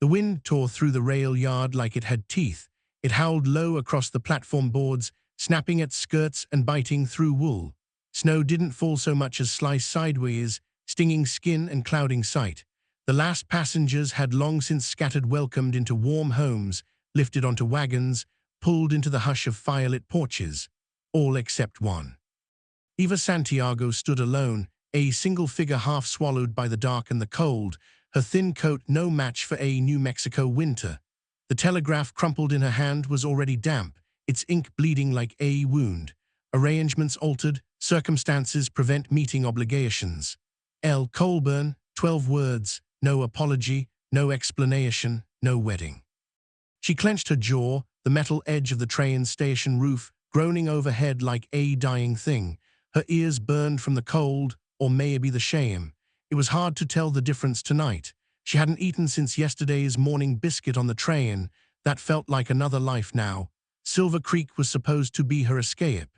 The wind tore through the rail yard like it had teeth. It howled low across the platform boards, snapping at skirts and biting through wool. Snow didn't fall so much as slice sideways, stinging skin and clouding sight. The last passengers had long since scattered, welcomed into warm homes, lifted onto wagons, pulled into the hush of firelit porches. All except one. Eva Santiago stood alone, a single figure half swallowed by the dark and the cold, her thin coat no match for a New Mexico winter. The telegraph crumpled in her hand was already damp, its ink bleeding like a wound. Arrangements altered, circumstances prevent meeting obligations. L. Colburn, 12 words, no apology, no explanation, no wedding. She clenched her jaw, the metal edge of the train station roof groaning overhead like a dying thing. Her ears burned from the cold, or maybe the shame. It was hard to tell the difference tonight. She hadn't eaten since yesterday's morning biscuit on the train. That felt like another life now. Silver Creek was supposed to be her escape.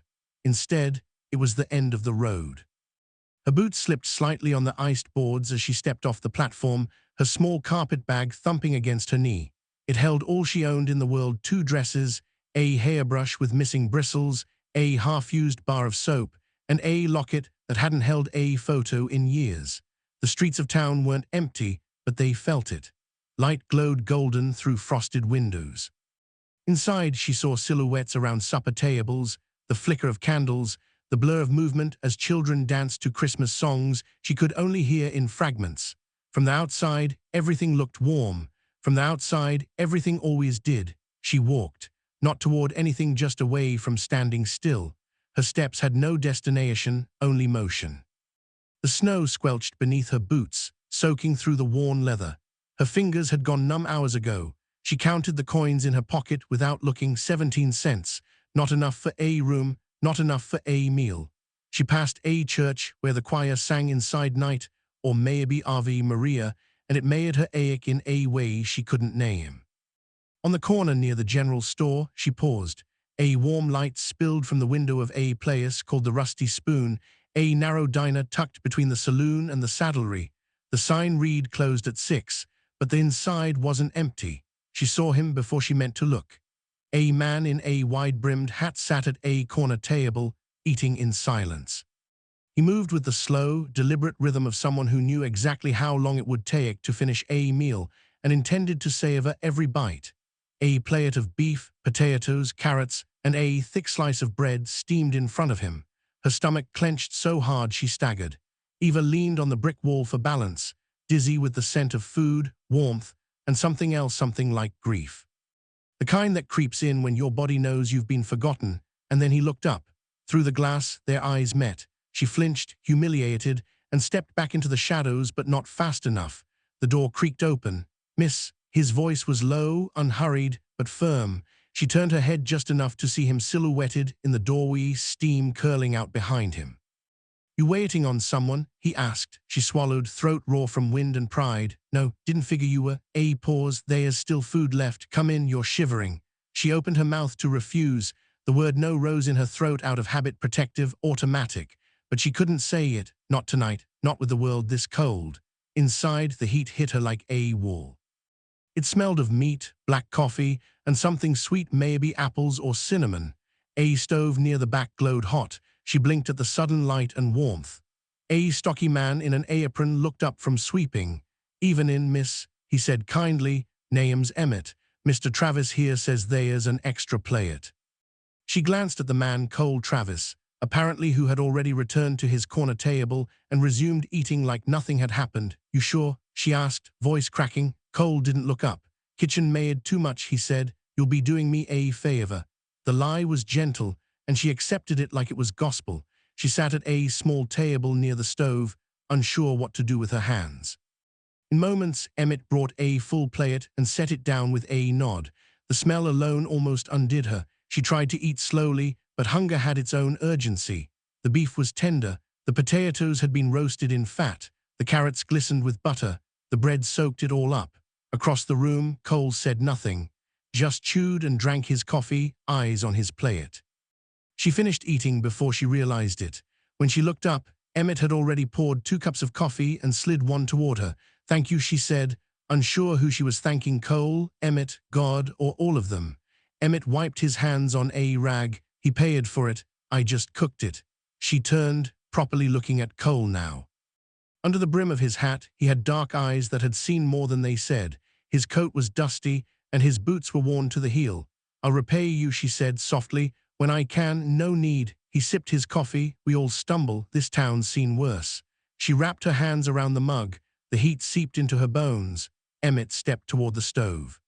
Instead, it was the end of the road. Her boots slipped slightly on the iced boards as she stepped off the platform, her small carpet bag thumping against her knee. It held all she owned in the world: 2 dresses, a hairbrush with missing bristles, a half-used bar of soap, and a locket that hadn't held a photo in years. The streets of town weren't empty, but they felt it. Light glowed golden through frosted windows. Inside, she saw silhouettes around supper tables, the flicker of candles, the blur of movement as children danced to Christmas songs she could only hear in fragments. From the outside, everything looked warm. From the outside, everything always did. She walked, not toward anything, just away from standing still. Her steps had no destination, only motion. The snow squelched beneath her boots, soaking through the worn leather. Her fingers had gone numb hours ago. She counted the coins in her pocket without looking. 17 cents. Not enough for a room, not enough for a meal. She passed a church where the choir sang Inside Night, or maybe Ave Maria, and it made her ache in a way she couldn't name. On the corner near the general store, she paused. A warm light spilled from the window of a place called the Rusty Spoon, a narrow diner tucked between the saloon and the saddlery. The sign read closed at 6, but the inside wasn't empty. She saw him before she meant to look. A man in a wide-brimmed hat sat at a corner table, eating in silence. He moved with the slow, deliberate rhythm of someone who knew exactly how long it would take to finish a meal and intended to savor every bite. A plate of beef, potatoes, carrots, and a thick slice of bread steamed in front of him. Her stomach clenched so hard she staggered. Eva leaned on the brick wall for balance, dizzy with the scent of food, warmth, and something else, something like grief. The kind that creeps in when your body knows you've been forgotten. And then he looked up. Through the glass, their eyes met. She flinched, humiliated, and stepped back into the shadows, but not fast enough. The door creaked open. "Miss," his voice was low, unhurried, but firm. She turned her head just enough to see him silhouetted in the doorway, steam curling out behind him. "You waiting on someone?" he asked. She swallowed, throat raw from wind and pride. "No, didn't figure you were." A pause. "There's still food left. Come in, you're shivering." She opened her mouth to refuse. The word no rose in her throat out of habit, protective, automatic. But she couldn't say it. Not tonight, not with the world this cold. Inside, the heat hit her like a wall. It smelled of meat, black coffee, and something sweet, maybe apples or cinnamon. A stove near the back glowed hot. She blinked at the sudden light and warmth. A stocky man in an apron looked up from sweeping. "Even in, miss," he said kindly. "Name's Emmett. Mr. Travis here says there's an extra plate." She glanced at the man, Cole Travis, apparently who had already returned to his corner table and resumed eating like nothing had happened. "You sure?" she asked, voice cracking. Cole didn't look up. "Kitchen made too much," he said. "You'll be doing me a favor." The lie was gentle, and she accepted it like it was gospel. She sat at a small table near the stove, unsure what to do with her hands. In moments, Emmett brought a full plate and set it down with a nod. The smell alone almost undid her. She tried to eat slowly, but hunger had its own urgency. The beef was tender, the potatoes had been roasted in fat, the carrots glistened with butter, the bread soaked it all up. Across the room, Cole said nothing, just chewed and drank his coffee, eyes on his plate. She finished eating before she realized it. When she looked up, Emmett had already poured 2 cups of coffee and slid one toward her. "Thank you," she said, unsure who she was thanking, Cole, Emmett, God, or all of them. Emmett wiped his hands on a rag. He paid for it. I just cooked it. She turned, properly looking at Cole now. Under the brim of his hat, he had dark eyes that had seen more than they said. His coat was dusty, and his boots were worn to the heel. I'll repay you, she said softly. When I can, no need. He sipped his coffee. We all stumble. This town's seen worse. She wrapped her hands around the mug. The heat seeped into her bones. Emmett stepped toward the stove.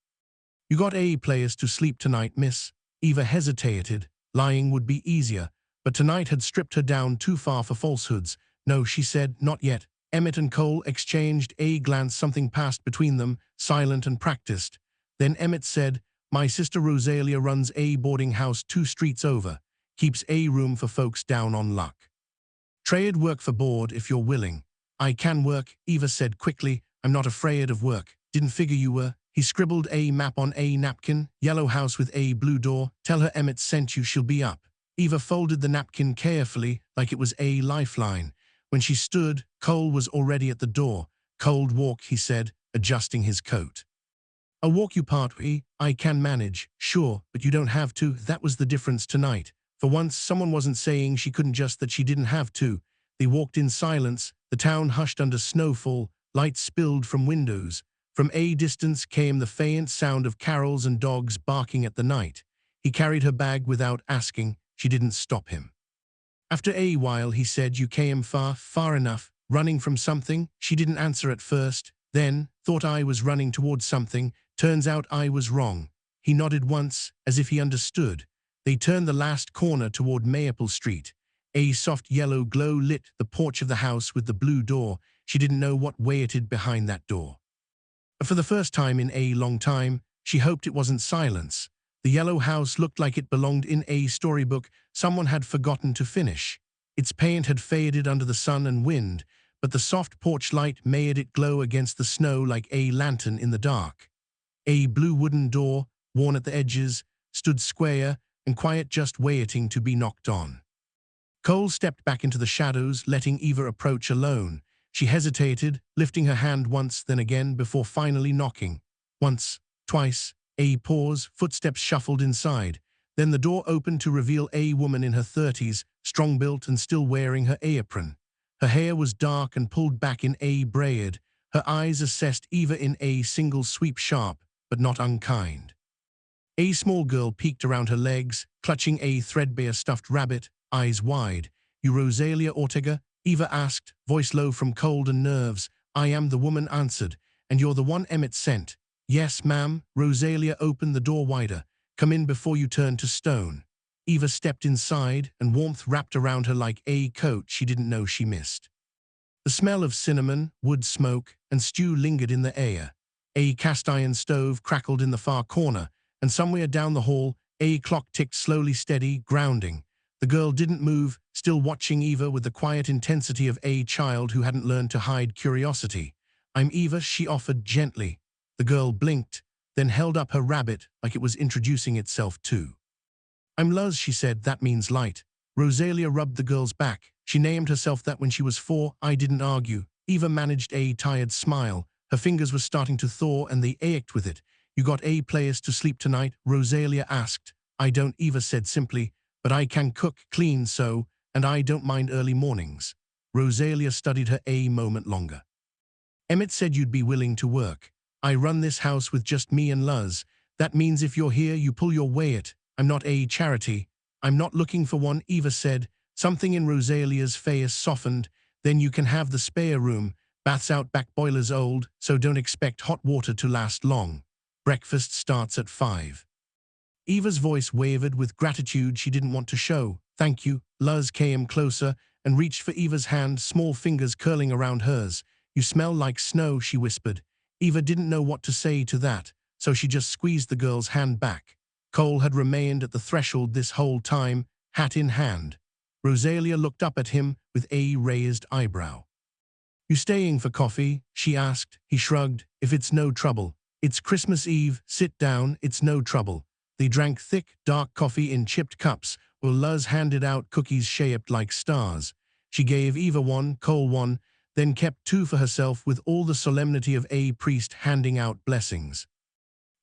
You got A players to sleep tonight, miss? Eva hesitated. Lying would be easier, but tonight had stripped her down too far for falsehoods. No, she said, not yet. Emmett and Cole exchanged a glance. Something passed between them, silent and practiced. Then Emmett said, my sister Rosalia runs a boarding house 2 streets over. Keeps a room for folks down on luck. Trey'd work for board if you're willing. I can work, Eva said quickly. I'm not afraid of work. Didn't figure you were. He scribbled a map on a napkin. Yellow house with a blue door. Tell her Emmett sent you, she'll be up. Eva folded the napkin carefully, like it was a lifeline. When she stood, Cole was already at the door. Cold walk, he said, adjusting his coat. I'll walk you partway. I can manage, sure, but you don't have to. That was the difference tonight. For once, someone wasn't saying she couldn't, just that she didn't have to. They walked in silence. The town hushed under snowfall. Light spilled from windows. From a distance came the faint sound of carols and dogs barking at the night. He carried her bag without asking. She didn't stop him. After a while, he said, you came far enough. Running from something? She didn't answer at first. Then, thought I was running towards something. Turns out I was wrong. He nodded once, as if he understood. They turned the last corner toward Maple Street. A soft yellow glow lit the porch of the house with the blue door. She didn't know what waited behind that door. For the first time in a long time, she hoped it wasn't silence. The yellow house looked like it belonged in a storybook someone had forgotten to finish. Its paint had faded under the sun and wind, but the soft porch light made it glow against the snow like a lantern in the dark. A blue wooden door, worn at the edges, stood square and quiet, just waiting to be knocked on. Cole stepped back into the shadows, letting Eva approach alone. She hesitated, lifting her hand once, then again, before finally knocking. Once, twice, a pause, footsteps shuffled inside. Then the door opened to reveal a woman in her 30s, strong-built and still wearing her apron. Her hair was dark and pulled back in a braid. Her eyes assessed Eva in a single sweep, sharp, but not unkind. A small girl peeked around her legs, clutching a threadbare stuffed rabbit, eyes wide. You Rosalia Ortega? Eva asked, voice low from cold and nerves. I am, the woman answered. And you're the one Emmett sent? Yes, ma'am. Rosalia opened the door wider. Come in before you turn to stone. Eva stepped inside, and warmth wrapped around her like a coat she didn't know she missed. The smell of cinnamon, wood smoke, and stew lingered in the air. A cast-iron stove crackled in the far corner, and somewhere down the hall, a clock ticked slowly, steady, grounding. The girl didn't move, still watching Eva with the quiet intensity of a child who hadn't learned to hide curiosity. I'm Eva, she offered gently. The girl blinked, then held up her rabbit like it was introducing itself too. I'm Luz, she said, that means light. Rosalia rubbed the girl's back. She named herself that when she was 4. I didn't argue. Eva managed a tired smile. Her fingers were starting to thaw and they ached with it. You got a place to sleep tonight? Rosalia asked. I don't, Eva said simply, but I can cook, clean, sew, and I don't mind early mornings. Rosalia studied her a moment longer. Emmett said you'd be willing to work. I run this house with just me and Luz. That means if you're here, you pull your weight. I'm not a charity. I'm not looking for one, Eva said. Something in Rosalia's face softened. Then you can have the spare room. Bath's out back, boiler's old, so don't expect hot water to last long. Breakfast starts at 5. Eva's voice wavered with gratitude she didn't want to show. Thank you. Luz came closer and reached for Eva's hand, small fingers curling around hers. You smell like snow, she whispered. Eva didn't know what to say to that, so she just squeezed the girl's hand back. Cole had remained at the threshold this whole time, hat in hand. Rosalia looked up at him with a raised eyebrow. You staying for coffee? She asked. He shrugged. If it's no trouble. It's Christmas Eve. Sit down. It's no trouble. They drank thick, dark coffee in chipped cups, while Luz handed out cookies shaped like stars. She gave Eva one, Cole one, then kept two for herself with all the solemnity of a priest handing out blessings.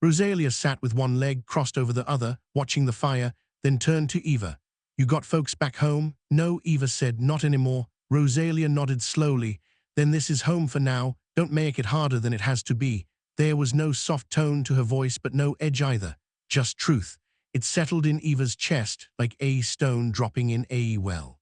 Rosalia sat with one leg crossed over the other, watching the fire, then turned to Eva. "You got folks back home?" "No," Eva said, "not anymore." Rosalia nodded slowly. "Then this is home for now. Don't make it harder than it has to be." There was no soft tone to her voice, but no edge either. Just truth. It settled in Eva's chest like a stone dropping in a well.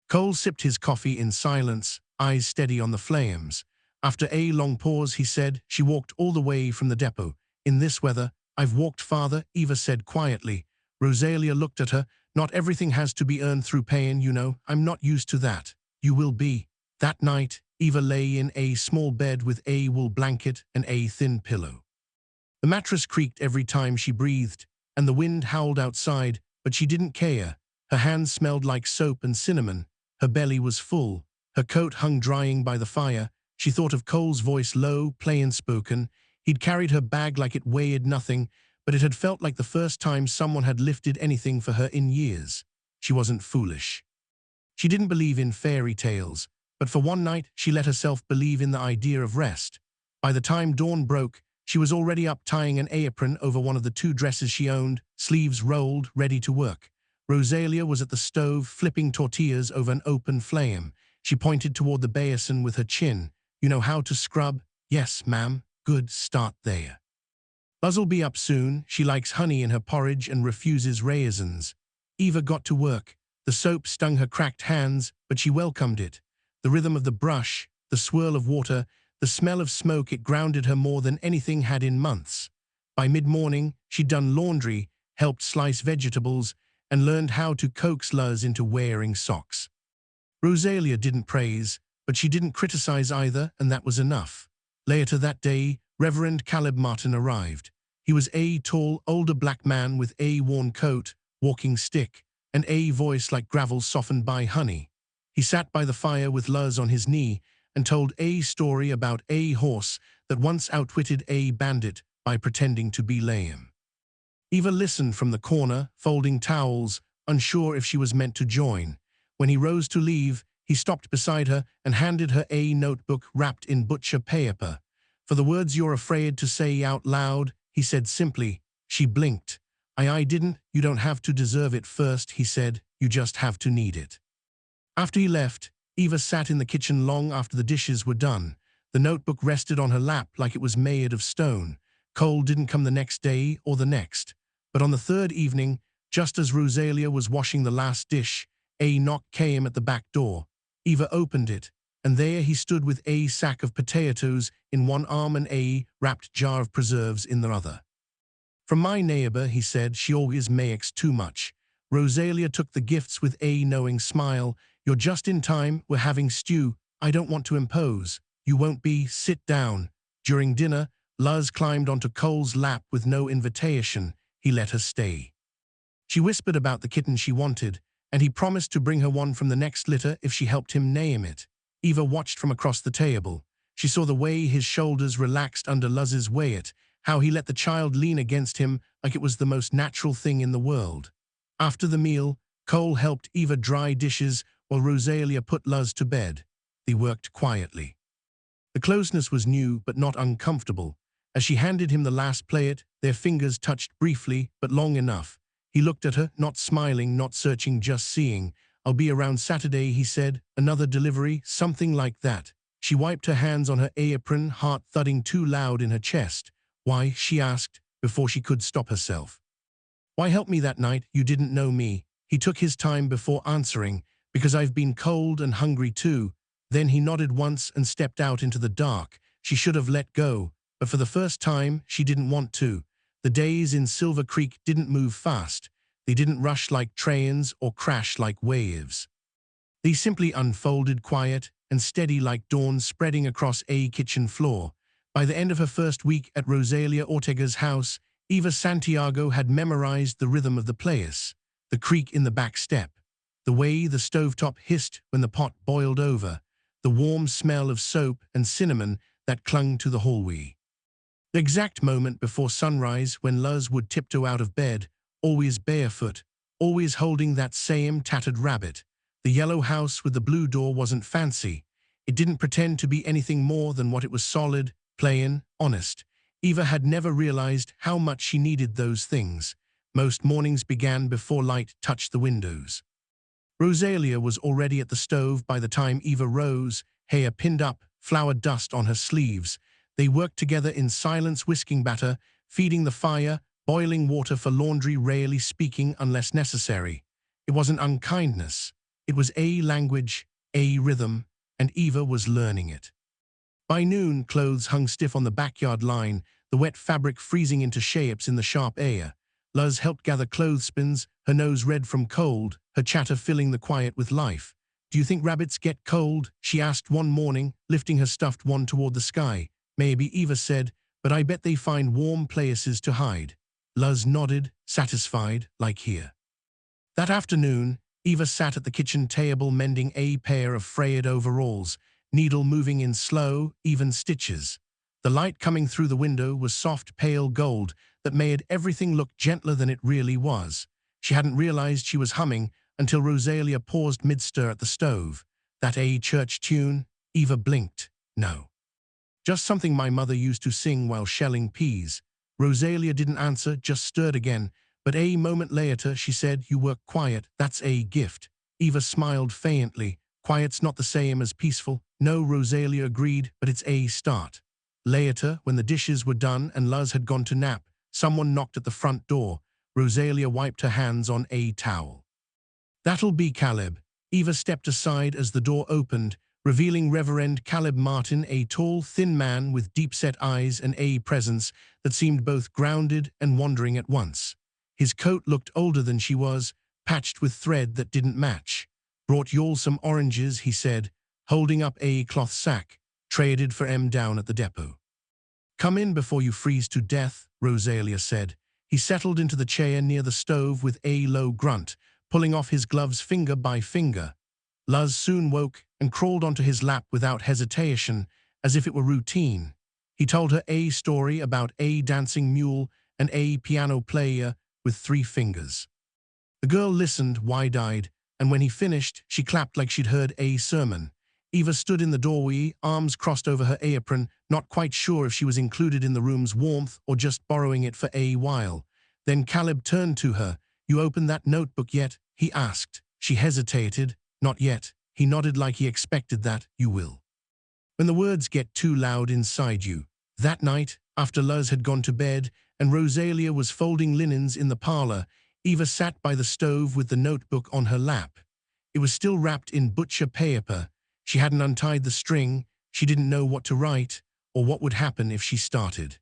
Cole sipped his coffee in silence, eyes steady on the flames. After a long pause, he said, "She walked all the way from the depot. In this weather, I've walked farther," Eva said quietly. Rosalia looked at her. "Not everything has to be earned through pain, you know. I'm not used to that." "You will be." That night, Eva lay in a small bed with a wool blanket and a thin pillow. The mattress creaked every time she breathed, and the wind howled outside, but she didn't care. Her hands smelled like soap and cinnamon. Her belly was full. Her coat hung drying by the fire. She thought of Cole's voice, low, plain-spoken. He'd carried her bag like it weighed nothing, but it had felt like the first time someone had lifted anything for her in years. She wasn't foolish. She didn't believe in fairy tales, but for one night she let herself believe in the idea of rest. By the time dawn broke, she was already up tying an apron over one of the two dresses she owned, sleeves rolled, ready to work. Rosalia was at the stove, flipping tortillas over an open flame. She pointed toward the basin with her chin. "You know how to scrub?" "Yes, ma'am." "Good, start there. Buzz'll be up soon. She likes honey in her porridge and refuses raisins." Eva got to work. The soap stung her cracked hands, but she welcomed it. The rhythm of the brush, the swirl of water, the smell of smoke, it grounded her more than anything had in months. By mid-morning, she'd done laundry, helped slice vegetables, and learned how to coax Luz into wearing socks. Rosalia didn't praise, but she didn't criticize either, and that was enough. Later that day, Reverend Caleb Martin arrived. He was a tall, older black man with a worn coat, walking stick, and a voice like gravel softened by honey. He sat by the fire with Luz on his knee and told a story about a horse that once outwitted a bandit by pretending to be lame. Eva listened from the corner, folding towels, unsure if she was meant to join. When he rose to leave, he stopped beside her and handed her a notebook wrapped in butcher paper. "For the words you're afraid to say out loud," he said simply. She blinked. I didn't. "You don't have to deserve it first," he said. "You just have to need it." After he left, Eva sat in the kitchen long after the dishes were done. The notebook rested on her lap like it was made of stone. Cole didn't come the next day or the next. But on the third evening, just as Rosalia was washing the last dish, a knock came at the back door. Eva opened it, and there he stood with a sack of potatoes in one arm and a wrapped jar of preserves in the other. "From my neighbor," he said. "She always makes too much." Rosalia took the gifts with a knowing smile. "You're just in time. We're having stew. I don't want to impose." "You won't be. Sit down." During dinner, Luz climbed onto Cole's lap with no invitation. He let her stay. She whispered about the kitten she wanted, and he promised to bring her one from the next litter if she helped him name it. Eva watched from across the table. She saw the way his shoulders relaxed under Luz's weight, how he let the child lean against him like it was the most natural thing in the world. After the meal, Cole helped Eva dry dishes while Rosalia put Luz to bed. They worked quietly. The closeness was new but not uncomfortable. As she handed him the last plate, their fingers touched briefly but long enough. He looked at her, not smiling, not searching, just seeing. "I'll be around Saturday," he said. "Another delivery?" "Something like that." She wiped her hands on her apron, heart thudding too loud in her chest. "Why?" she asked, before she could stop herself. "Why help me that night? You didn't know me." He took his time before answering. "Because I've been cold and hungry too." Then he nodded once and stepped out into the dark. She should have let go, but for the first time, she didn't want to. The days in Silver Creek didn't move fast. They didn't rush like trains or crash like waves. They simply unfolded, quiet and steady like dawn spreading across a kitchen floor. By the end of her first week at Rosalia Ortega's house, Eva Santiago had memorized the rhythm of the place, the creak in the back step, the way the stovetop hissed when the pot boiled over, the warm smell of soap and cinnamon that clung to the hallway. The exact moment before sunrise when Luz would tiptoe out of bed, always barefoot, always holding that same tattered rabbit. The yellow house with the blue door wasn't fancy. It didn't pretend to be anything more than what it was: solid, plain, honest. Eva had never realized how much she needed those things. Most mornings began before light touched the windows. Rosalia was already at the stove by the time Eva rose, hair pinned up, flour dust on her sleeves. They worked together in silence, whisking batter, feeding the fire, boiling water for laundry, rarely speaking unless necessary. It wasn't unkindness. It was a language, a rhythm, and Eva was learning it. By noon, clothes hung stiff on the backyard line, the wet fabric freezing into shapes in the sharp air. Luz helped gather clothespins, her nose red from cold, her chatter filling the quiet with life. "Do you think rabbits get cold?" she asked one morning, lifting her stuffed one toward the sky. "Maybe," Eva said, "but I bet they find warm places to hide." Luz nodded, satisfied, like here. That afternoon, Eva sat at the kitchen table mending a pair of frayed overalls, needle moving in slow, even stitches. The light coming through the window was soft, pale gold that made everything look gentler than it really was. She hadn't realized she was humming until Rosalia paused mid-stir at the stove. "That a church tune?" Eva blinked. "No. Just something my mother used to sing while shelling peas." Rosalia didn't answer, just stirred again. But a moment later she said, "You work quiet, that's a gift." Eva smiled faintly. "Quiet's not the same as peaceful." "No," Rosalia agreed, "but it's a start." Later, when the dishes were done and Luz had gone to nap, someone knocked at the front door. Rosalia wiped her hands on a towel. "That'll be Caleb." Eva stepped aside as the door opened, revealing Reverend Caleb Martin, a tall, thin man with deep-set eyes and a presence that seemed both grounded and wandering at once. His coat looked older than she was, patched with thread that didn't match. "Brought y'all some oranges," he said, holding up a cloth sack. "Traded for 'em down at the depot." "Come in before you freeze to death," Rosalia said. He settled into the chair near the stove with a low grunt, pulling off his gloves finger by finger. Luz soon woke and crawled onto his lap without hesitation, as if it were routine. He told her a story about a dancing mule and a piano player with 3 fingers. The girl listened, wide-eyed, and when he finished, she clapped like she'd heard a sermon. Eva stood in the doorway, arms crossed over her apron, not quite sure if she was included in the room's warmth or just borrowing it for a while. Then Caleb turned to her. "You opened that notebook yet?" he asked. She hesitated. "Not yet." He nodded like he expected that. "You will. When the words get too loud inside you." That night, after Luz had gone to bed and Rosalia was folding linens in the parlor, Eva sat by the stove with the notebook on her lap. It was still wrapped in butcher paper. She hadn't untied the string. She didn't know what to write or what would happen if she started.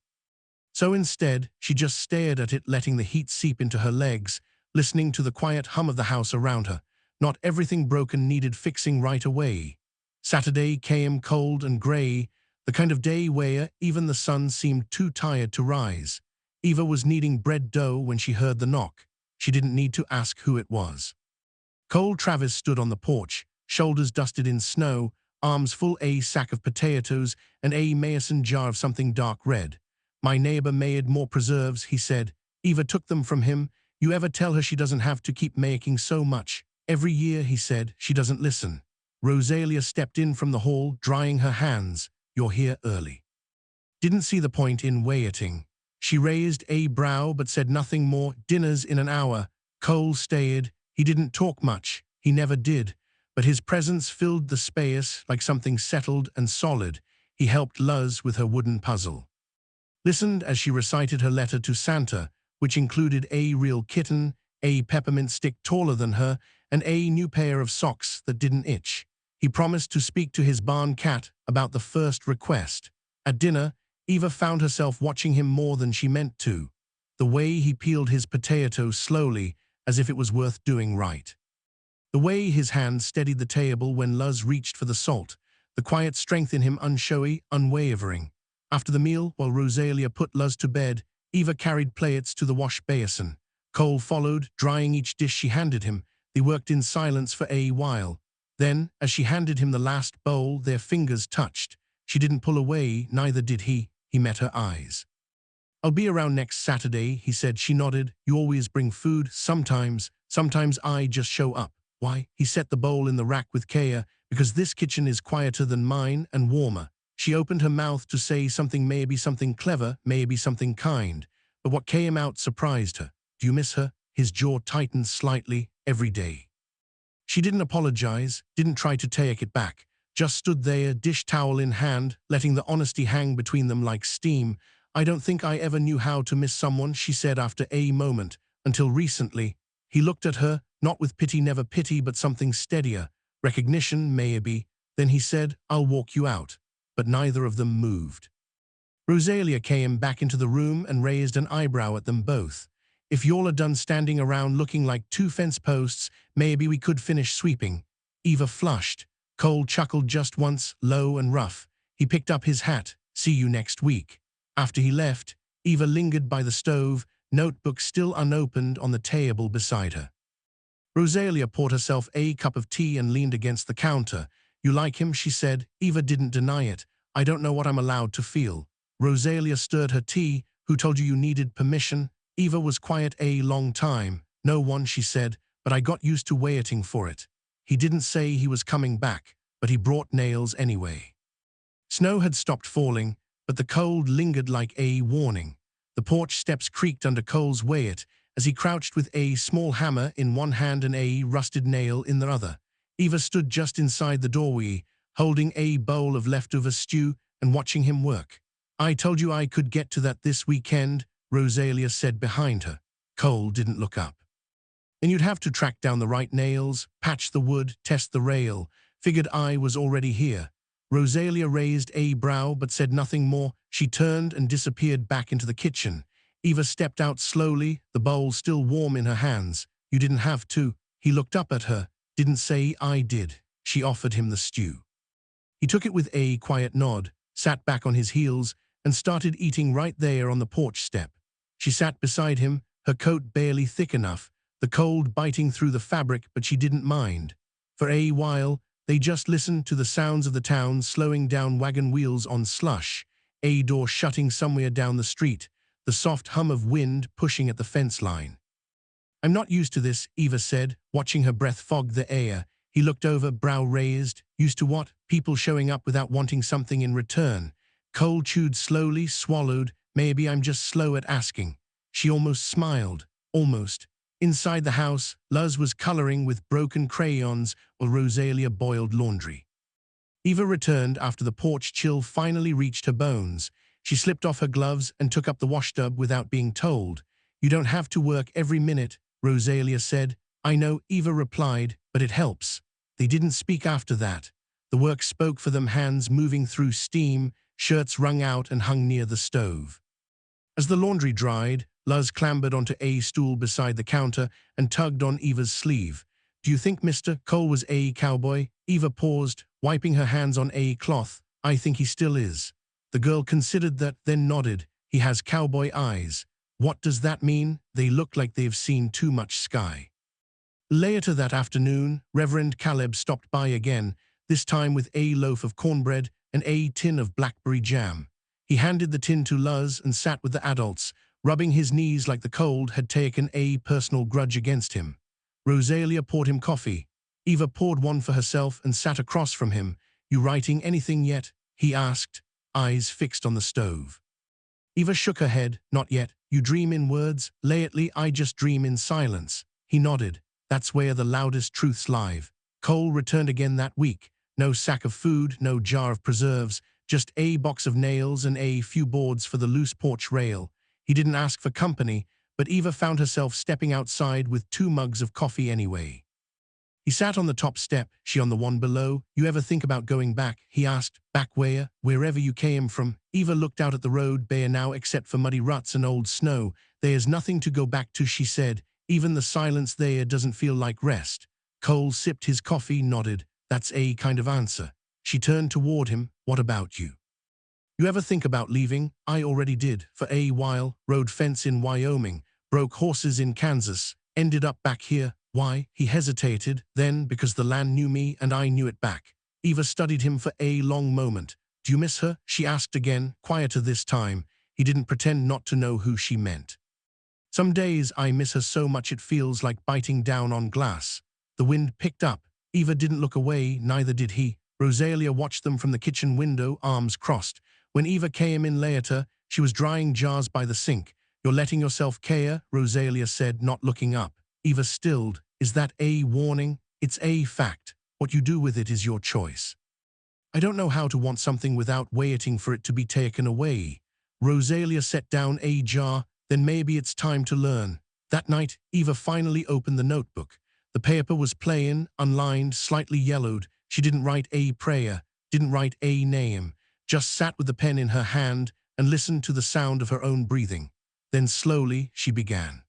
So instead, she just stared at it, letting the heat seep into her legs, listening to the quiet hum of the house around her. Not everything broken needed fixing right away. Saturday came cold and gray, the kind of day where even the sun seemed too tired to rise. Eva was kneading bread dough when she heard the knock. She didn't need to ask who it was. Cole Travis stood on the porch, shoulders dusted in snow, arms full a sack of potatoes and a mason jar of something dark red. "My neighbor made more preserves," he said. Eva took them from him. "You ever tell her she doesn't have to keep making so much?" "Every year," he said. "She doesn't listen." Rosalia stepped in from the hall, drying her hands. "You're here early." Didn't see the point in waiting. She raised a brow but said nothing more. "Dinner's in an hour." Cole stared. He didn't talk much. He never did. But his presence filled the space like something settled and solid. He helped Luz with her wooden puzzle. Listened as she recited her letter to Santa, which included a real kitten, a peppermint stick taller than her, and a new pair of socks that didn't itch. He promised to speak to his barn cat about the first request. At dinner, Eva found herself watching him more than she meant to. The way he peeled his potato slowly, as if it was worth doing right. The way his hand steadied the table when Luz reached for the salt. The quiet strength in him, unshowy, unwavering. After the meal, while Rosalia put Luz to bed, Eva carried plates to the wash basin. Cole followed, drying each dish she handed him. They worked in silence for a while. Then, as she handed him the last bowl, their fingers touched. She didn't pull away, neither did he. He met her eyes. "I'll be around next Saturday," he said. She nodded. "You always bring food." Sometimes I just show up." "Why?" He set the bowl in the rack with care. because this kitchen is quieter than mine and warmer. She opened her mouth to say something, maybe something clever, maybe something kind, but what came out surprised her. Do you miss her? His jaw tightened slightly. Every day. She didn't apologize, didn't try to take it back, just stood there, dish towel in hand, letting the honesty hang between them like steam. I don't think I ever knew how to miss someone, she said after a moment, until recently. He looked at her, not with pity, never pity, but something steadier. Recognition, maybe. Then he said, I'll walk you out. But neither of them moved. Rosalia came back into the room and raised an eyebrow at them both. If y'all are done standing around looking like two fence posts, maybe we could finish sweeping. Eva flushed. Cole chuckled just once, low and rough. He picked up his hat. See you next week. After he left, Eva lingered by the stove, notebook still unopened on the table beside her. Rosalia poured herself a cup of tea and leaned against the counter. You like him, she said. Eva didn't deny it. I don't know what I'm allowed to feel. Rosalia stirred her tea. Who told you needed permission? Eva was quiet a long time. No one, she said, but I got used to waiting for it. He didn't say he was coming back, but he brought nails anyway. Snow had stopped falling, but the cold lingered like a warning. The porch steps creaked under Cole's weight as he crouched with a small hammer in one hand and a rusted nail in the other. Eva stood just inside the doorway, holding a bowl of leftover stew and watching him work. I told you I could get to that this weekend, Rosalia said behind her. Cole didn't look up. And you'd have to track down the right nails, patch the wood, test the rail. Figured I was already here. Rosalia raised a brow but said nothing more. She turned and disappeared back into the kitchen. Eva stepped out slowly, the bowl still warm in her hands. You didn't have to. He looked up at her. Didn't say I did. She offered him the stew. He took it with a quiet nod, sat back on his heels, and started eating right there on the porch step. She sat beside him, her coat barely thick enough, the cold biting through the fabric, but she didn't mind. For a while, they just listened to the sounds of the town slowing down, wagon wheels on slush, a door shutting somewhere down the street, the soft hum of wind pushing at the fence line. I'm not used to this, Eva said, watching her breath fog the air. He looked over, brow raised. Used to what? People showing up without wanting something in return. Cole chewed slowly, swallowed. Maybe I'm just slow at asking. She almost smiled. Almost. Inside the house, Luz was coloring with broken crayons while Rosalia boiled laundry. Eva returned after the porch chill finally reached her bones. She slipped off her gloves and took up the washtub without being told. You don't have to work every minute, Rosalia said. I know, Eva replied, but it helps. They didn't speak after that. The work spoke for them, hands moving through steam, shirts wrung out and hung near the stove. As the laundry dried, Luz clambered onto a stool beside the counter and tugged on Eva's sleeve. Do you think Mr. Cole was a cowboy? Eva paused, wiping her hands on a cloth. I think he still is. The girl considered that, then nodded. He has cowboy eyes. What does that mean? They look like they've seen too much sky. Later that afternoon, Reverend Caleb stopped by again, this time with a loaf of cornbread and a tin of blackberry jam. He handed the tin to Luz and sat with the adults, rubbing his knees like the cold had taken a personal grudge against him. Rosalia poured him coffee. Eva poured one for herself and sat across from him. You writing anything yet? He asked, eyes fixed on the stove. Eva shook her head. Not yet. You dream in words? Lately I just dream in silence. He nodded. That's where the loudest truths live. Cole returned again that week. No sack of food, no jar of preserves, just a box of nails and a few boards for the loose porch rail. He didn't ask for company, but Eva found herself stepping outside with 2 mugs of coffee anyway. He sat on the top step, she on the one below. You ever think about going back? He asked. Back where? Wherever you came from. Eva looked out at the road, bare now except for muddy ruts and old snow. There's nothing to go back to, she said. Even the silence there doesn't feel like rest. Cole sipped his coffee, nodded. That's a kind of answer. She turned toward him. What about you? You ever think about leaving? I already did, for a while. Rode fence in Wyoming, broke horses in Kansas, ended up back here. Why? He hesitated, then because the land knew me and I knew it back. Eva studied him for a long moment. Do you miss her? She asked again, quieter this time. He didn't pretend not to know who she meant. Some days I miss her so much it feels like biting down on glass. The wind picked up. Eva didn't look away, neither did he. Rosalia watched them from the kitchen window, arms crossed. When Eva came in later, she was drying jars by the sink. "You're letting yourself care," Rosalia said, not looking up. Eva stilled. "Is that a warning?" "It's a fact. What you do with it is your choice." "I don't know how to want something without waiting for it to be taken away." Rosalia set down a jar. "Then maybe it's time to learn." That night, Eva finally opened the notebook. The paper was plain, unlined, slightly yellowed. She didn't write a prayer, didn't write a name, just sat with the pen in her hand and listened to the sound of her own breathing. Then slowly she began.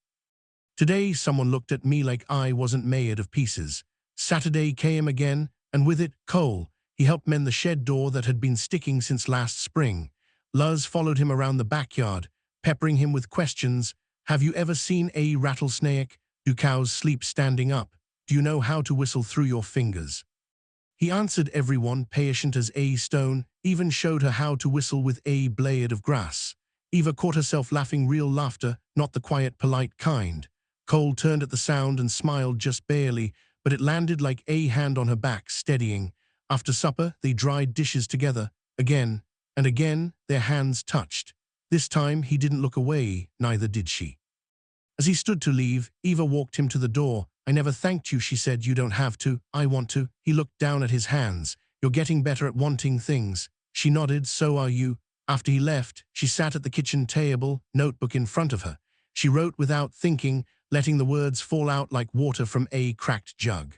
"Today someone looked at me like I wasn't made of pieces." Saturday came again, and with it, Cole. He helped mend the shed door that had been sticking since last spring. Luz followed him around the backyard, peppering him with questions. "Have you ever seen a rattlesnake? Do cows sleep standing up? Do you know how to whistle through your fingers?" He answered everyone, patient as a stone, even showed her how to whistle with a blade of grass. Eva caught herself laughing, real laughter, not the quiet, polite kind. Cole turned at the sound and smiled just barely, but it landed like a hand on her back, steadying. After supper, they dried dishes together. Again and again, their hands touched. This time, he didn't look away, neither did she. As he stood to leave, Eva walked him to the door. "I never thanked you," she said. "You don't have to. I want to." He looked down at his hands. "You're getting better at wanting things." She nodded. "So are you." After he left, she sat at the kitchen table, notebook in front of her. She wrote without thinking, letting the words fall out like water from a cracked jug.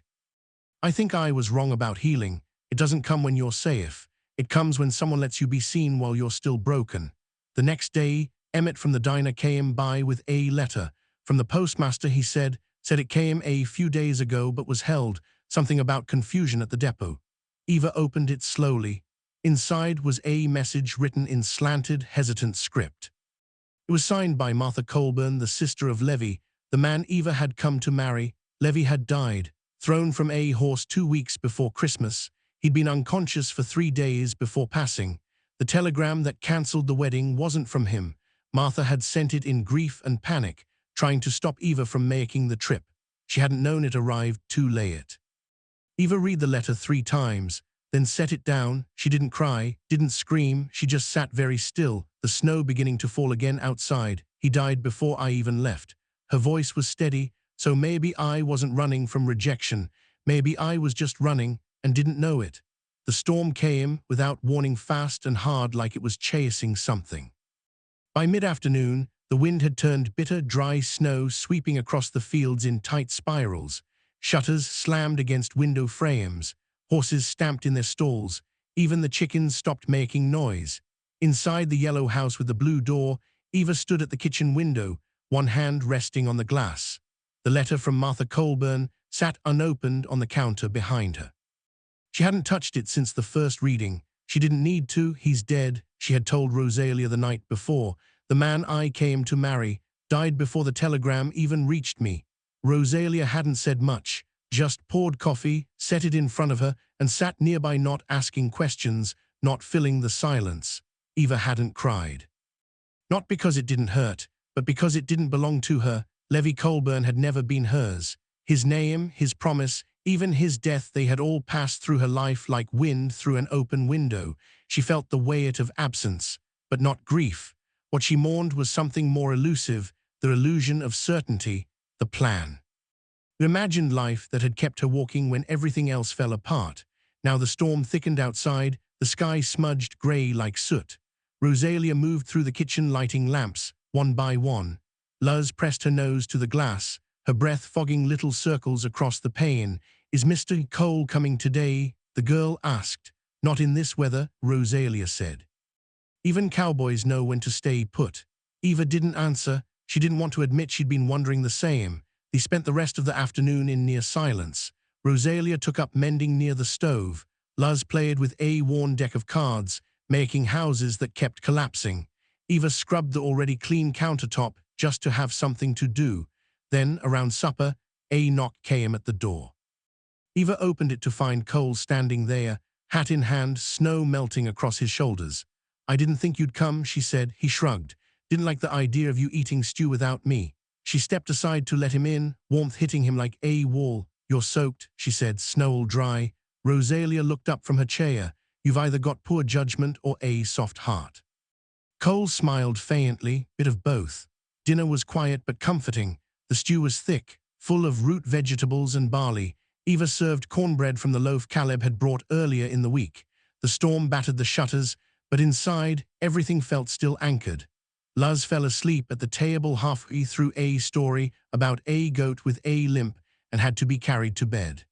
"I think I was wrong about healing. It doesn't come when you're safe. It comes when someone lets you be seen while you're still broken." The next day, Emmett from the diner came by with a letter. From the postmaster, he said it came a few days ago but was held, something about confusion at the depot. Eva opened it slowly. Inside was a message written in slanted, hesitant script. It was signed by Martha Colburn, the sister of Levy, the man Eva had come to marry. Levy had died, thrown from a horse 2 weeks before Christmas. He'd been unconscious for 3 days before passing. The telegram that cancelled the wedding wasn't from him. Martha had sent it in grief and panic, trying to stop Eva from making the trip. She hadn't known it arrived too late. Eva read the letter 3 times, then set it down. She didn't cry, didn't scream, she just sat very still, the snow beginning to fall again outside. "He died before I even left." Her voice was steady. "So maybe I wasn't running from rejection. Maybe I was just running and didn't know it." The storm came, without warning, fast and hard, like it was chasing something. By mid-afternoon, the wind had turned bitter, dry snow sweeping across the fields in tight spirals. Shutters slammed against window frames. Horses stamped in their stalls. Even the chickens stopped making noise. Inside the yellow house with the blue door, Eva stood at the kitchen window, one hand resting on the glass. The letter from Martha Colburn sat unopened on the counter behind her. She hadn't touched it since the first reading. She didn't need to. "He's dead," she had told Rosalia the night before. "The man I came to marry died before the telegram even reached me." Rosalia hadn't said much, just poured coffee, set it in front of her, and sat nearby, not asking questions, not filling the silence. Eva hadn't cried. Not because it didn't hurt, but because it didn't belong to her. Levy Colburn had never been hers. His name, his promise, even his death, they had all passed through her life like wind through an open window. She felt the weight of absence, but not grief. What she mourned was something more elusive, the illusion of certainty, the plan. The imagined life that had kept her walking when everything else fell apart. Now the storm thickened outside, the sky smudged gray like soot. Rosalia moved through the kitchen, lighting lamps, one by one. Luz pressed her nose to the glass, her breath fogging little circles across the pane. "Is Mr. Cole coming today?" the girl asked. "Not in this weather," Rosalia said. "Even cowboys know when to stay put." Eva didn't answer. She didn't want to admit she'd been wondering the same. They spent the rest of the afternoon in near silence. Rosalia took up mending near the stove. Luz played with a worn deck of cards, making houses that kept collapsing. Eva scrubbed the already clean countertop just to have something to do. Then, around supper, a knock came at the door. Eva opened it to find Cole standing there, hat in hand, snow melting across his shoulders. "I didn't think you'd come," she said. He shrugged. "Didn't like the idea of you eating stew without me." She stepped aside to let him in, warmth hitting him like a wall. "You're soaked," she said, "snow all dry." Rosalia looked up from her chair. "You've either got poor judgment or a soft heart." Cole smiled faintly, bit of both. Dinner was quiet but comforting. The stew was thick, full of root vegetables and barley. Eva served cornbread from the loaf Caleb had brought earlier in the week. The storm battered the shutters, but inside, everything felt still anchored. Luz fell asleep at the table halfway through a story about a goat with a limp and had to be carried to bed.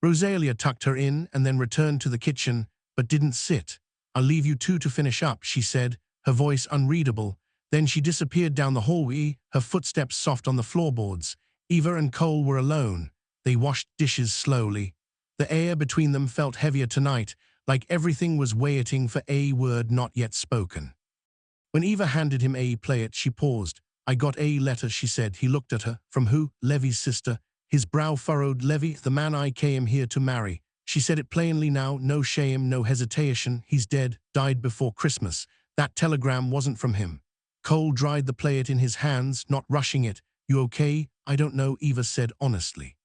Rosalia tucked her in and then returned to the kitchen, but didn't sit. "I'll leave you two to finish up," she said, her voice unreadable. Then she disappeared down the hallway, her footsteps soft on the floorboards. Eva and Cole were alone. They washed dishes slowly. The air between them felt heavier tonight, like everything was waiting for a word not yet spoken. When Eva handed him a plate, she paused. "I got a letter," she said. He looked at her. "From who?" "Levy's sister." His brow furrowed. "Levy, the man I came here to marry." She said it plainly now, no shame, no hesitation. "He's dead, died before Christmas. That telegram wasn't from him." Cole dried the plate in his hands, not rushing it. "You okay?" "I don't know," Eva said honestly.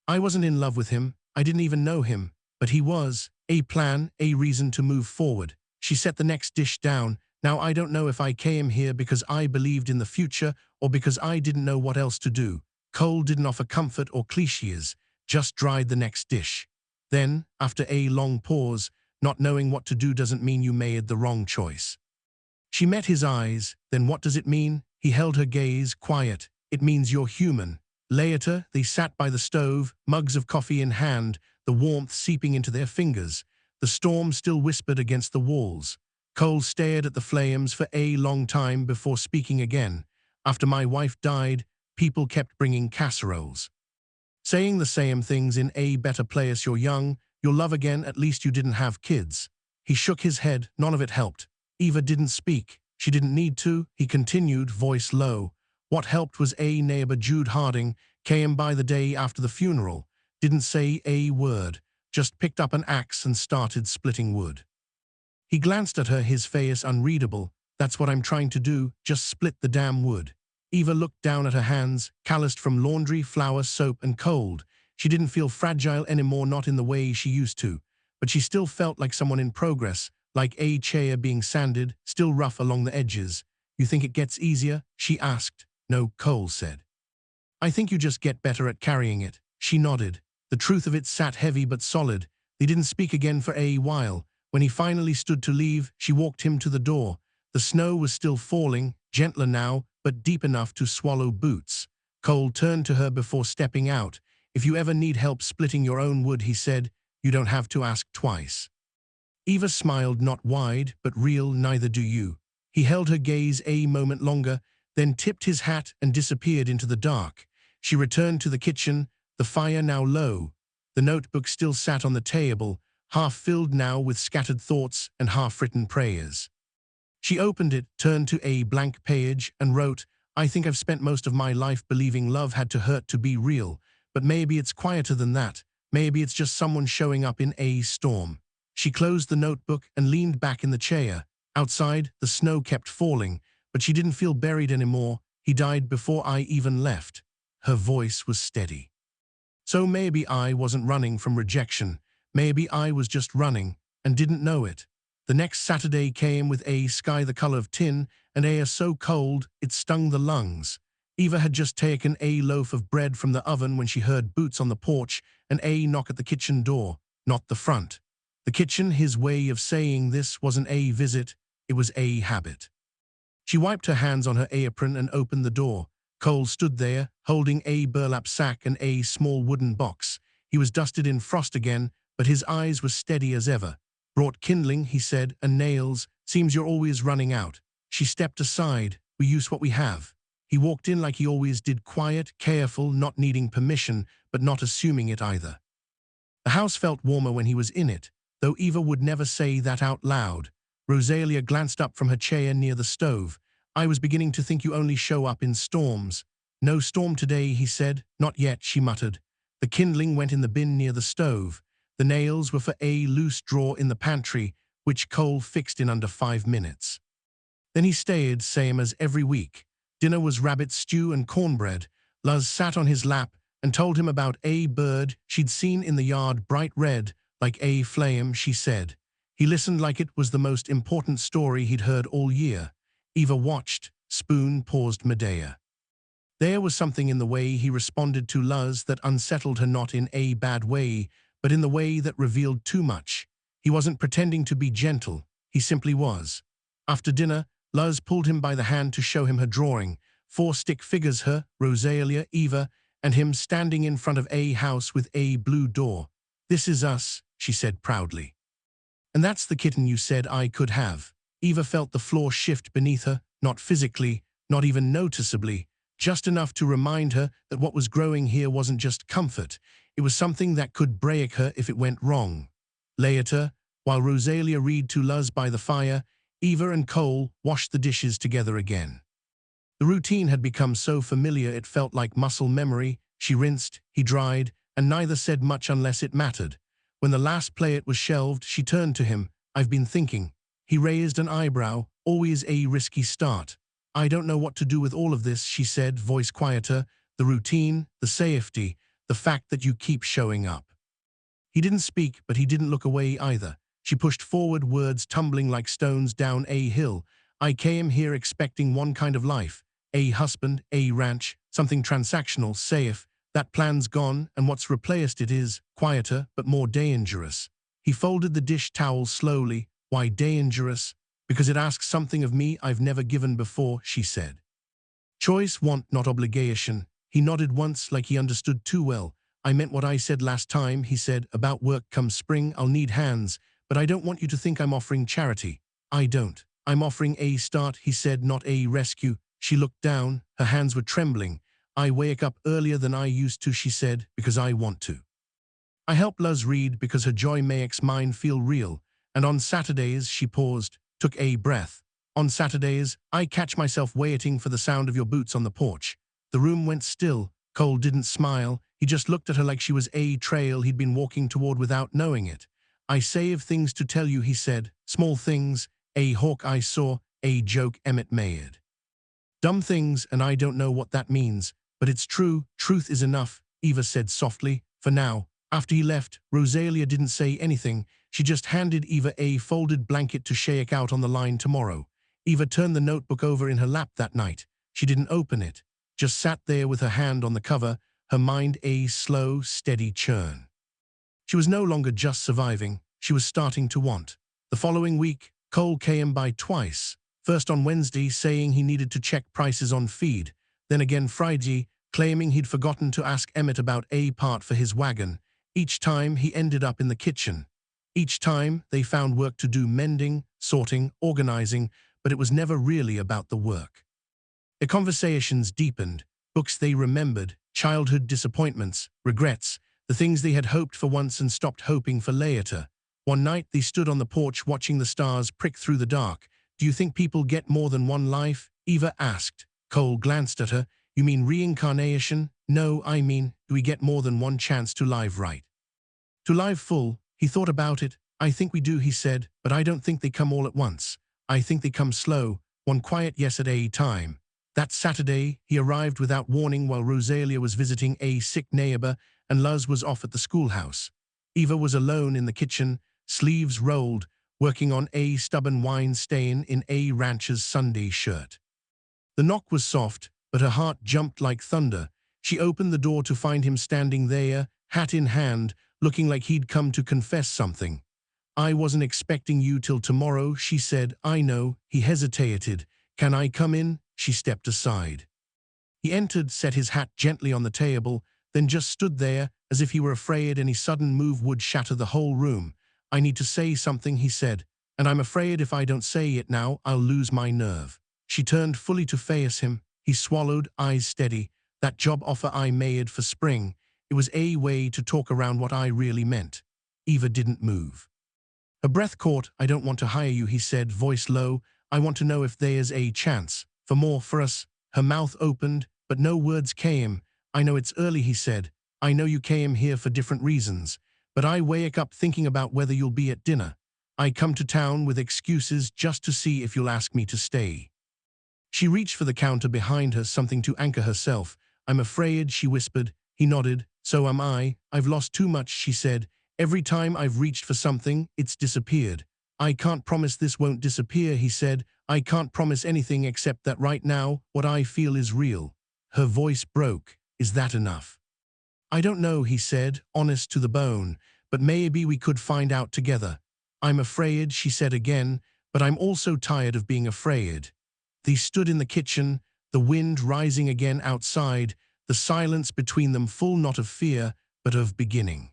"I wasn't in love with him. I didn't even know him. But he was. A plan, a reason to move forward." She set the next dish down. "Now I don't know if I came here because I believed in the future or because I didn't know what else to do." Cole didn't offer comfort or cliches, just dried the next dish. Then, after a long pause, "Not knowing what to do doesn't mean you made the wrong choice." She met his eyes. "Then what does it mean?" He held her gaze, quiet. "It means you're human." Later, they sat by the stove, mugs of coffee in hand, the warmth seeping into their fingers. The storm still whispered against the walls. Cole stared at the flames for a long time before speaking again. "After my wife died, people kept bringing casseroles, saying the same things in a better place. You're young, you'll love again, at least you didn't have kids." He shook his head. None of it helped. Eva didn't speak. She didn't need to. He continued, voice low. "What helped was a neighbor, Jude Harding, came by the day after the funeral. Didn't say a word, just picked up an axe and started splitting wood." He glanced at her, his face unreadable. "That's what I'm trying to do, just split the damn wood." Eva looked down at her hands, calloused from laundry, flour, soap, and cold. She didn't feel fragile anymore, not in the way she used to. But she still felt like someone in progress, like a chair being sanded, still rough along the edges. "You think it gets easier?" she asked. "No," Cole said. "I think you just get better at carrying it." She nodded. The truth of it sat heavy but solid. They didn't speak again for a while. When he finally stood to leave, she walked him to the door. The snow was still falling, gentler now, but deep enough to swallow boots. Cole turned to her before stepping out. "If you ever need help splitting your own wood," he said, "you don't have to ask twice." Eva smiled, not wide, but real. "Neither do you." He held her gaze a moment longer, then tipped his hat and disappeared into the dark. She returned to the kitchen, the fire now low. The notebook still sat on the table, half filled now with scattered thoughts and half-written prayers. She opened it, turned to a blank page, and wrote, "I think I've spent most of my life believing love had to hurt to be real, but maybe it's quieter than that. Maybe it's just someone showing up in a storm." She closed the notebook and leaned back in the chair. Outside, the snow kept falling, but she didn't feel buried anymore. "He died before I even left." Her voice was steady. "So maybe I wasn't running from rejection. Maybe I was just running and didn't know it." The next Saturday came with a sky the color of tin and air so cold it stung the lungs. Eva had just taken a loaf of bread from the oven when she heard boots on the porch and a knock at the kitchen door, not the front. The kitchen, his way of saying this, wasn't a visit, it was a habit. She wiped her hands on her apron and opened the door. Cole stood there, holding a burlap sack and a small wooden box. He was dusted in frost again, but his eyes were steady as ever. "Brought kindling," he said, "and nails. Seems you're always running out." She stepped aside. "We use what we have." He walked in like he always did, quiet, careful, not needing permission, but not assuming it either. The house felt warmer when he was in it, though Eva would never say that out loud. Rosalia glanced up from her chair near the stove. "I was beginning to think you only show up in storms." "No storm today," he said. "Not yet," she muttered. The kindling went in the bin near the stove. The nails were for a loose drawer in the pantry, which Cole fixed in under 5 minutes. Then he stayed, same as every week. Dinner was rabbit stew and cornbread. Luz sat on his lap and told him about a bird she'd seen in the yard, bright red, like a flame, she said. He listened like it was the most important story he'd heard all year. Eva watched, spoon paused Medea. There was something in the way he responded to Luz that unsettled her, not in a bad way, but in the way that revealed too much. He wasn't pretending to be gentle, he simply was. After dinner, Luz pulled him by the hand to show him her drawing, 4 stick figures, her, Rosalia, Eva, and him standing in front of a house with a blue door. "This is us," she said proudly. "And that's the kitten you said I could have." Eva felt the floor shift beneath her, not physically, not even noticeably, just enough to remind her that what was growing here wasn't just comfort, it was something that could break her if it went wrong. Later, while Rosalia read to Luz by the fire, Eva and Cole washed the dishes together again. The routine had become so familiar it felt like muscle memory. She rinsed, he dried, and neither said much unless it mattered. When the last plate was shelved, she turned to him. "I've been thinking." He raised an eyebrow, always a risky start. "I don't know what to do with all of this," she said, voice quieter. "The routine, the safety, the fact that you keep showing up." He didn't speak, but he didn't look away either. She pushed forward, words tumbling like stones down a hill. "I came here expecting one kind of life. A husband, a ranch, something transactional, safe. That plan's gone, and what's replaced it is quieter, but more dangerous." He folded the dish towel slowly. "Why dangerous?" "Because it asks something of me I've never given before," she said. "Choice, want, not obligation." He nodded once, like he understood too well. "I meant what I said last time," he said. "About work come spring, I'll need hands. But I don't want you to think I'm offering charity. I don't. I'm offering a start," he said, "not a rescue." She looked down. Her hands were trembling. "I wake up earlier than I used to," she said, "because I want to. I help Luz read because her joy makes mine feel real. And on Saturdays," she paused, took a breath. "On Saturdays, I catch myself waiting for the sound of your boots on the porch." The room went still. Cole didn't smile. He just looked at her like she was a trail he'd been walking toward without knowing it. "I save things to tell you," he said. "Small things, a hawk I saw, a joke Emmett made. Dumb things, and I don't know what that means. But it's true, truth is enough," Eva said softly, "for now." After he left, Rosalia didn't say anything. She just handed Eva a folded blanket to shake out on the line tomorrow. Eva turned the notebook over in her lap that night. She didn't open it, just sat there with her hand on the cover, her mind a slow, steady churn. She was no longer just surviving, she was starting to want. The following week, Cole came by twice. First on Wednesday, saying he needed to check prices on feed. Then again Friday, claiming he'd forgotten to ask Emmett about a part for his wagon. Each time he ended up in the kitchen. Each time they found work to do, mending, sorting, organizing, but it was never really about the work. Their conversations deepened, books they remembered, childhood disappointments, regrets, the things they had hoped for once and stopped hoping for later. One night they stood on the porch watching the stars prick through the dark. "Do you think people get more than one life?" Eva asked. Cole glanced at her. "You mean reincarnation?" "No, I mean, do we get more than one chance to live right? To live full?" He thought about it. "I think we do," he said, "but I don't think they come all at once. I think they come slow, one quiet yes at a time." That Saturday, he arrived without warning while Rosalia was visiting a sick neighbor and Luz was off at the schoolhouse. Eva was alone in the kitchen, sleeves rolled, working on a stubborn wine stain in a rancher's Sunday shirt. The knock was soft, but her heart jumped like thunder. She opened the door to find him standing there, hat in hand, looking like he'd come to confess something. "I wasn't expecting you till tomorrow," she said. "I know." He hesitated. "Can I come in?" She stepped aside. He entered, set his hat gently on the table, then just stood there, as if he were afraid any sudden move would shatter the whole room. "I need to say something," he said, "and I'm afraid if I don't say it now, I'll lose my nerve." She turned fully to face him. He swallowed, eyes steady. "That job offer I made for spring, it was a way to talk around what I really meant." Eva didn't move. Her breath caught. "I don't want to hire you," he said, voice low. "I want to know if there's a chance for more for us." Her mouth opened, but no words came. "I know it's early," he said. "I know you came here for different reasons. But I wake up thinking about whether you'll be at dinner. I come to town with excuses just to see if you'll ask me to stay." She reached for the counter behind her, something to anchor herself. "I'm afraid," she whispered. He nodded. So am I. I've lost too much, she said. Every time I've reached for something, it's disappeared. I can't promise this won't disappear, he said. I can't promise anything except that right now, what I feel is real. Her voice broke. Is that enough? I don't know, he said, honest to the bone, but maybe we could find out together. I'm afraid, she said again, but I'm also tired of being afraid. They stood in the kitchen, the wind rising again outside, the silence between them full not of fear, but of beginning.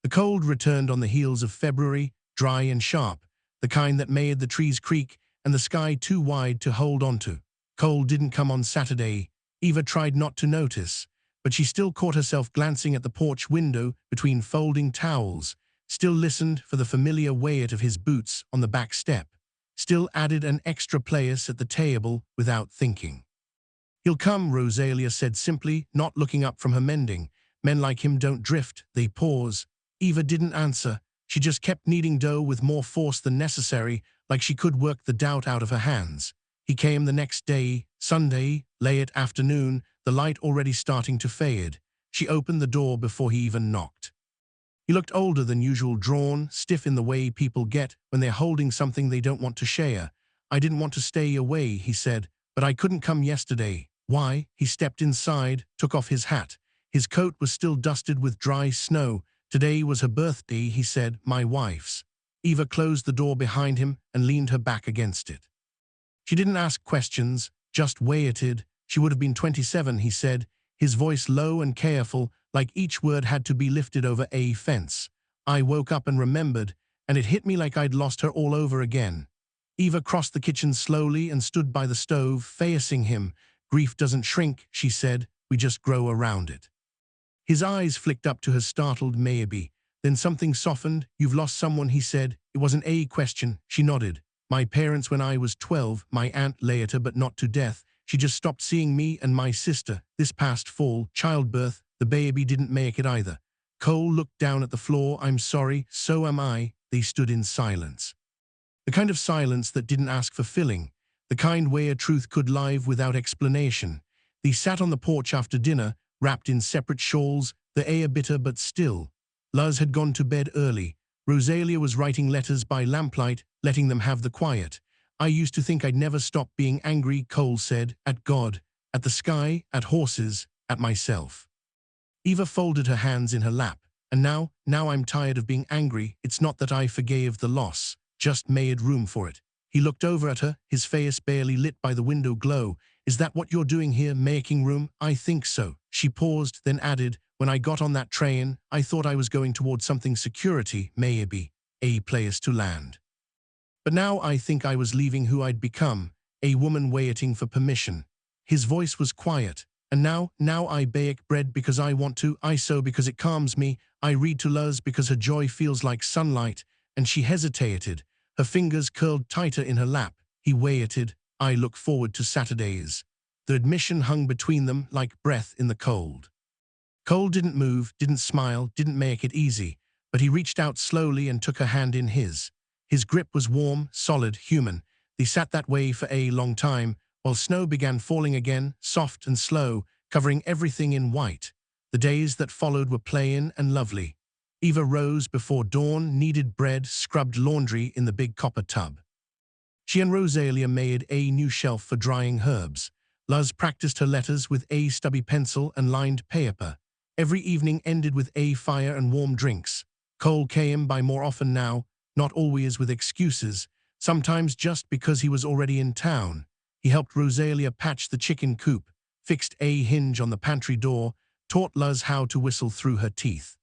The cold returned on the heels of February, dry and sharp, the kind that made the trees creak and the sky too wide to hold onto. Cold didn't come on Saturday. Eva tried not to notice, but she still caught herself glancing at the porch window between folding towels, still listened for the familiar weight of his boots on the back step, still added an extra place at the table without thinking. He'll come, Rosalia said simply, not looking up from her mending. Men like him don't drift, they pause. Eva didn't answer. She just kept kneading dough with more force than necessary, like she could work the doubt out of her hands. He came the next day, Sunday, late afternoon, the light already starting to fade. She opened the door before he even knocked. He looked older than usual, drawn, stiff in the way people get when they're holding something they don't want to share. I didn't want to stay away, he said, but I couldn't come yesterday. Why? He stepped inside, took off his hat. His coat was still dusted with dry snow. Today was her birthday, he said, my wife's. Eva closed the door behind him and leaned her back against it. She didn't ask questions, just waited. She would have been 27, he said, his voice low and careful, like each word had to be lifted over a fence. I woke up and remembered, and it hit me like I'd lost her all over again. Eva crossed the kitchen slowly and stood by the stove, facing him. Grief doesn't shrink, she said, we just grow around it. His eyes flicked up to her, startled maybe. Then something softened. You've lost someone, he said. It wasn't a question. She nodded. My parents when I was 12, my aunt later, but not to death. She just stopped seeing me and my sister. This past fall, childbirth, the baby didn't make it either. Cole looked down at the floor. I'm sorry, so am I. They stood in silence. The kind of silence that didn't ask for filling. The kind where truth could live without explanation. They sat on the porch after dinner, wrapped in separate shawls, the air bitter but still. Luz had gone to bed early. Rosalia was writing letters by lamplight, letting them have the quiet. I used to think I'd never stop being angry, Cole said, at God, at the sky, at horses, at myself. Eva folded her hands in her lap. And now I'm tired of being angry. It's not that I forgave the loss, just made room for it. He looked over at her, his face barely lit by the window glow. Is that what you're doing here, making room? I think so. She paused, then added, when I got on that train, I thought I was going toward something security, maybe, a place to land. But now I think I was leaving who I'd become, a woman waiting for permission. His voice was quiet. And now I bake bread because I want to, I sew because it calms me, I read to Luz because her joy feels like sunlight, and she hesitated. Her fingers curled tighter in her lap. He waited. I look forward to Saturdays. The admission hung between them like breath in the cold. Cole didn't move, didn't smile, didn't make it easy, but he reached out slowly and took her hand in his. His grip was warm, solid, human. They sat that way for a long time, while snow began falling again, soft and slow, covering everything in white. The days that followed were plain and lovely. Eva rose before dawn, kneaded bread, scrubbed laundry in the big copper tub. She and Rosalia made a new shelf for drying herbs. Luz practiced her letters with a stubby pencil and lined paper. Every evening ended with a fire and warm drinks. Cole came by more often now, not always with excuses, sometimes just because he was already in town. He helped Rosalia patch the chicken coop, fixed a hinge on the pantry door, taught Luz how to whistle through her teeth.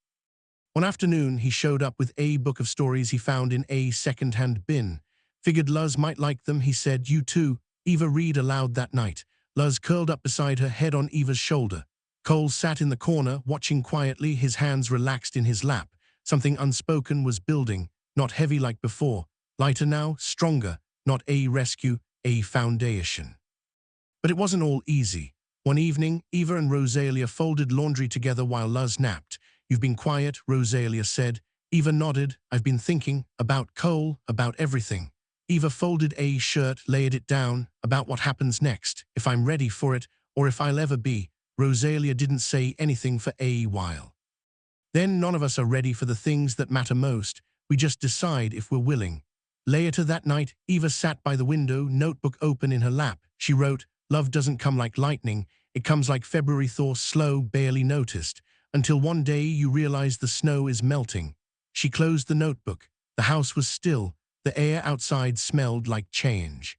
One afternoon, he showed up with a book of stories he found in a second-hand bin. Figured Luz might like them, he said. You too. Eva read aloud that night. Luz curled up beside her, head on Eva's shoulder. Cole sat in the corner, watching quietly, his hands relaxed in his lap. Something unspoken was building, not heavy like before, lighter now, stronger, not a rescue, a foundation. But it wasn't all easy. One evening, Eva and Rosalia folded laundry together while Luz napped. You've been quiet, Rosalia said. Eva nodded. I've been thinking, about Cole, about everything. Eva folded a shirt, laid it down, about what happens next, if I'm ready for it, or if I'll ever be. Rosalia didn't say anything for a while. Then none of us are ready for the things that matter most. We just decide if we're willing. Later that night, Eva sat by the window, notebook open in her lap. She wrote, "Love doesn't come like lightning. It comes like February thaw, slow, barely noticed, until one day you realize the snow is melting." She closed the notebook. The house was still. The air outside smelled like change.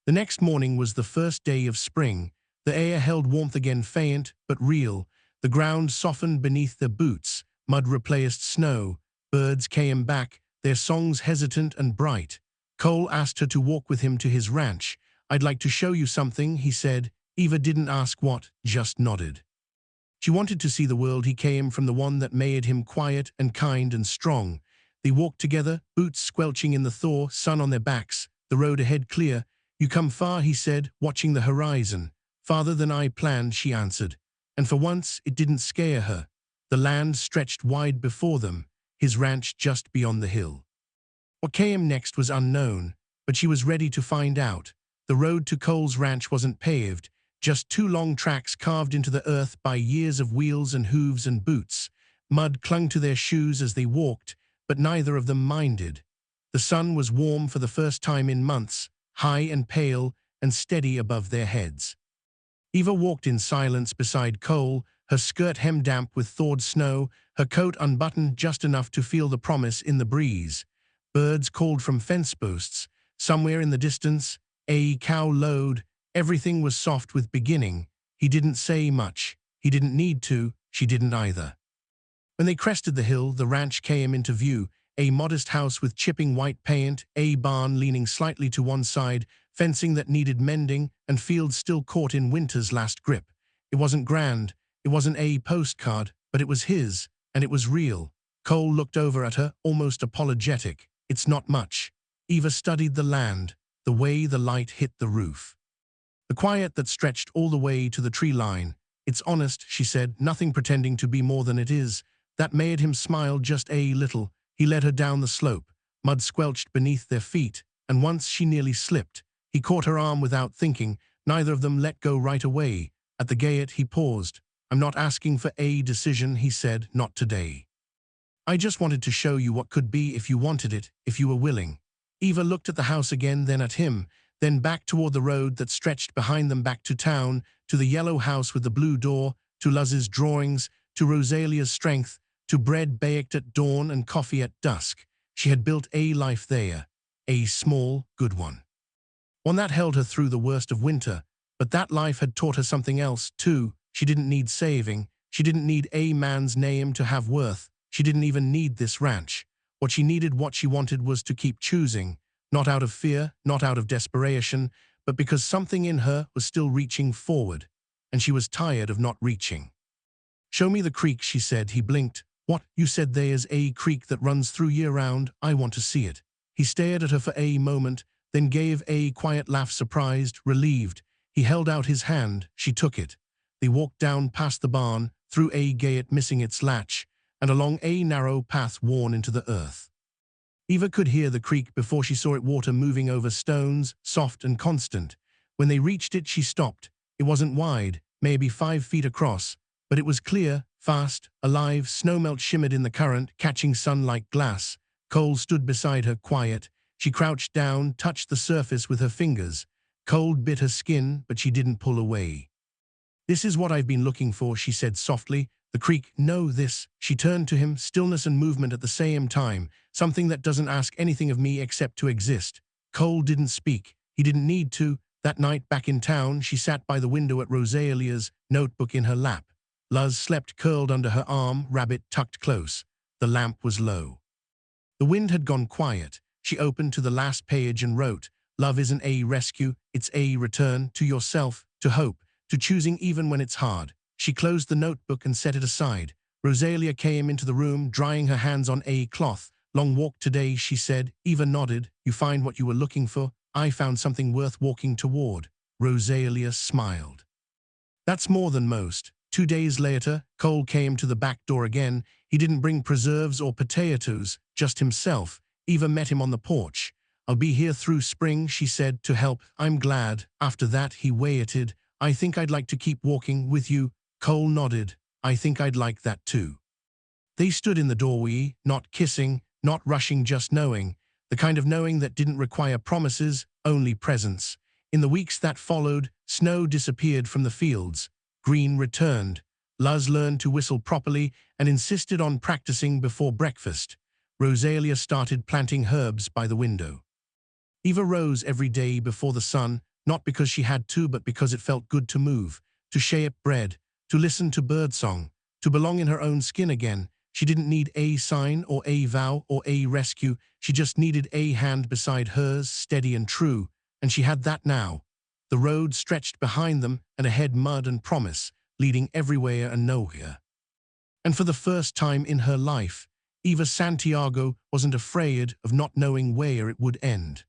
The next morning was the first day of spring. The air held warmth again, faint but real. The ground softened beneath their boots. Mud replaced snow. Birds came back, their songs hesitant and bright. Cole asked her to walk with him to his ranch. "I'd like to show you something," he said. Eva didn't ask what, just nodded. She wanted to see the world he came from, the one that made him quiet and kind and strong. They walked together, boots squelching in the thaw, sun on their backs, the road ahead clear. "You come far," he said, watching the horizon. "Farther than I planned," she answered. And for once, it didn't scare her. The land stretched wide before them, his ranch just beyond the hill. What came next was unknown, but she was ready to find out. The road to Cole's ranch wasn't paved, just two long tracks carved into the earth by years of wheels and hooves and boots. Mud clung to their shoes as they walked, but neither of them minded. The sun was warm for the first time in months, high and pale and steady above their heads. Eva walked in silence beside Cole, her skirt hem damp with thawed snow, her coat unbuttoned just enough to feel the promise in the breeze. Birds called from fence posts. Somewhere in the distance, a cow lowed. Everything was soft with beginning. He didn't say much. He didn't need to. She didn't either. When they crested the hill, the ranch came into view. A modest house with chipping white paint, a barn leaning slightly to one side, fencing that needed mending, and fields still caught in winter's last grip. It wasn't grand, it wasn't a postcard, but it was his, and it was real. Cole looked over at her, almost apologetic. "It's not much." Eva studied the land, the way the light hit the roof. The quiet that stretched all the way to the tree line. "It's honest," she said, "nothing pretending to be more than it is." That made him smile just a little. He led her down the slope. Mud squelched beneath their feet, and once she nearly slipped. He caught her arm without thinking. Neither of them let go right away. At the gate, he paused. "I'm not asking for a decision," he said, "not today. I just wanted to show you what could be if you wanted it, if you were willing." Eva looked at the house again, then at him, then back toward the road that stretched behind them, back to town, to the yellow house with the blue door, to Luz's drawings, to Rosalia's strength, to bread baked at dawn and coffee at dusk. She had built a life there, a small, good one. One that held her through the worst of winter, but that life had taught her something else, too. She didn't need saving. She didn't need a man's name to have worth. She didn't even need this ranch. What she needed, what she wanted, was to keep choosing, not out of fear, not out of desperation, but because something in her was still reaching forward, and she was tired of not reaching. "Show me the creek," she said. He blinked. "What? You said there's a creek that runs through year-round? I want to see it." He stared at her for a moment, then gave a quiet laugh, surprised, relieved. He held out his hand. She took it. They walked down past the barn, through a gate missing its latch, and along a narrow path worn into the earth. Eva could hear the creek before she saw it, water moving over stones, soft and constant. When they reached it, she stopped. It wasn't wide, maybe 5 feet across, but it was clear, fast, alive. Snowmelt shimmered in the current, catching sun like glass. Cole stood beside her, quiet. She crouched down, touched the surface with her fingers. Cold bit her skin, but she didn't pull away. "This is what I've been looking for," she said softly. "The creek, no, this." She turned to him, stillness and movement at the same time, something that doesn't ask anything of me except to exist. Cole didn't speak. He didn't need to. That night back in town, she sat by the window at Rosalia's, notebook in her lap. Luz slept curled under her arm, rabbit tucked close. The lamp was low. The wind had gone quiet. She opened to the last page and wrote, "Love isn't a rescue, it's a return to yourself, to hope, to choosing even when it's hard." She closed the notebook and set it aside. Rosalia came into the room, drying her hands on a cloth. "Long walk today," she said. Eva nodded. "You find what you were looking for?" "I found something worth walking toward." Rosalia smiled. "That's more than most." 2 days later, Cole came to the back door again. He didn't bring preserves or potatoes, just himself. Eva met him on the porch. "I'll be here through spring," she said, "to help." "I'm glad." After that, he waited. "I think I'd like to keep walking with you." Cole nodded. I think I'd like that too. They stood in the doorway, not kissing, not rushing, just knowing, the kind of knowing that didn't require promises, only presence. In the weeks that followed, snow disappeared from the fields. Green returned. Luz learned to whistle properly and insisted on practicing before breakfast. Rosalia started planting herbs by the window. Eva rose every day before the sun, not because she had to, but because it felt good to move, to shape bread, to listen to birdsong, to belong in her own skin again. She didn't need a sign or a vow or a rescue. She just needed a hand beside hers, steady and true, and she had that now. The road stretched behind them, and ahead mud and promise, leading everywhere and nowhere. And for the first time in her life, Eva Santiago wasn't afraid of not knowing where it would end.